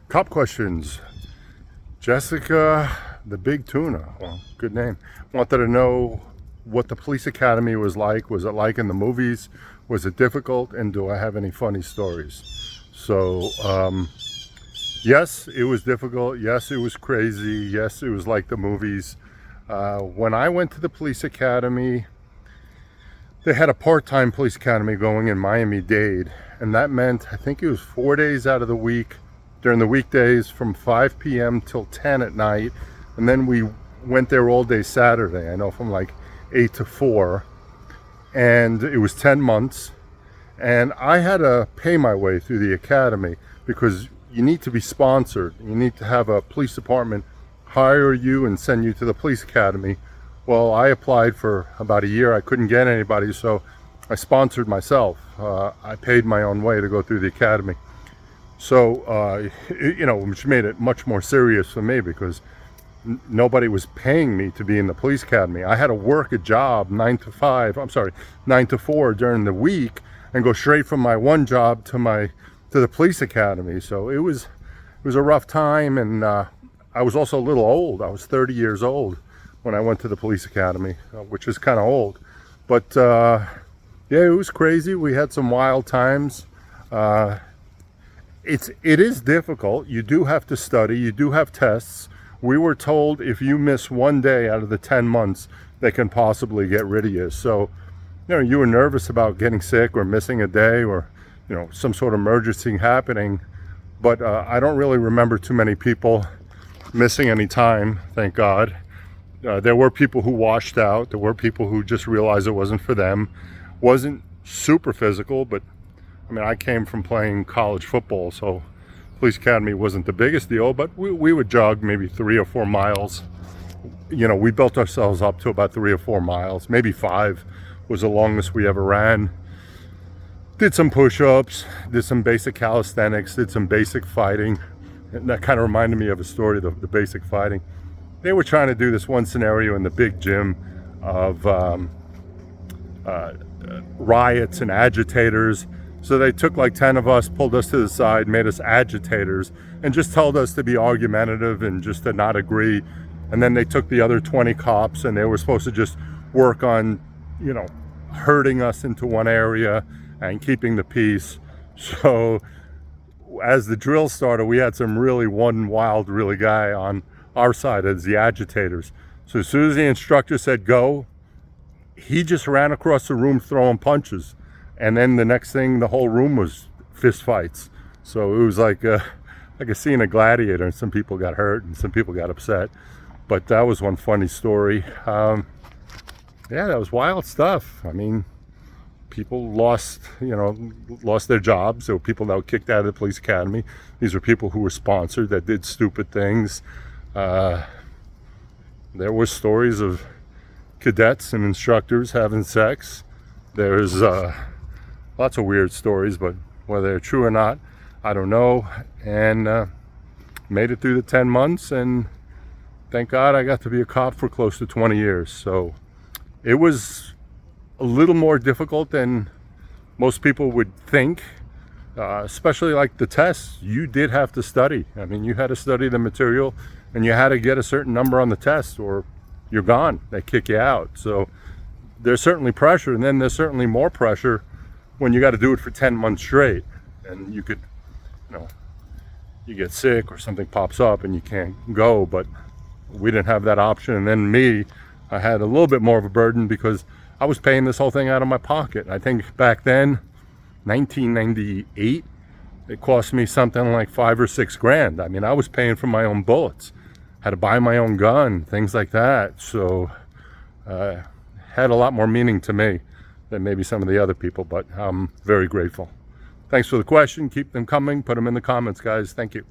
Cop questions. Jessica, the Big Tuna, well, good name, wanted to know what the police academy was like. Was it like in the movies? Was it difficult? And do I have any funny stories? So, yes, it was difficult. Yes, it was crazy. Yes, it was like the movies. When I went to the police academy, they had a part-time police academy going in Miami-Dade, and that meant I think it was 4 days out of the week during the weekdays from 5 p.m. till 10 at night, and then we went there all day Saturday. I know, from like 8 to 4, and it was 10 months, and I had to pay my way through the academy because you need to be sponsored. You need to have a police department hire you and send you to the police academy. Well, I applied for about a year. I couldn't get anybody, so I sponsored myself. I paid my own way to go through the academy. So, which made it much more serious for me because nobody was paying me to be in the police academy. I had to work a job 9 to 4 during the week and go straight from my one job to the police academy. So it was a rough time, and I was also a little old. I was 30 years old when I went to the police academy, which is kind of old. But yeah, it was crazy. We had some wild times. It is difficult. You do have to study. You do have tests. We were told if you miss one day out of the 10 months, they can possibly get rid of you. So, you were nervous about getting sick or missing a day or, some sort of emergency happening. But I don't really remember too many people missing any time, thank God. There were people who washed out. There were people who just realized it wasn't for them. Wasn't super physical, but I came from playing college football, so police academy wasn't the biggest deal, but we would jog maybe 3 or 4 miles. We built ourselves up to about 3 or 4 miles, maybe 5 was the longest we ever ran. Did some push-ups, did some basic calisthenics, did some basic fighting. And that kind of reminded me of a story, the basic fighting. They were trying to do this one scenario in the big gym of riots and agitators. So they took like 10 of us, pulled us to the side, made us agitators, and just told us to be argumentative and just to not agree. And then they took the other 20 cops, and they were supposed to just work on, herding us into one area and keeping the peace. So as the drill started, we had one wild guy on our side as the agitators. So as soon as the instructor said go, he just ran across the room throwing punches. And then the next thing, the whole room was fist fights. So it was like a scene of Gladiator, and some people got hurt and some people got upset. But that was one funny story. Yeah, that was wild stuff. People lost their jobs. There were people that were kicked out of the police academy. These were people who were sponsored that did stupid things. There were stories of cadets and instructors having sex. There's lots of weird stories, but whether they're true or not, I don't know. And made it through the 10 months, and thank God I got to be a cop for close to 20 years. So it was a little more difficult than most people would think, especially like the tests. You did have to study. You had to study the material, and you had to get a certain number on the test or you're gone. They kick you out. So there's certainly pressure, and then there's certainly more pressure when you got to do it for 10 months straight, and you could, you get sick or something pops up and you can't go. But we didn't have that option. And then I had a little bit more of a burden because I was paying this whole thing out of my pocket. I think back then, 1998, it cost me something like $5 or $6 grand. I was paying for my own bullets, had to buy my own gun, things like that. So had a lot more meaning to me than maybe some of the other people, but I'm very grateful. Thanks for the question. Keep them coming. Put them in the comments, guys. Thank you.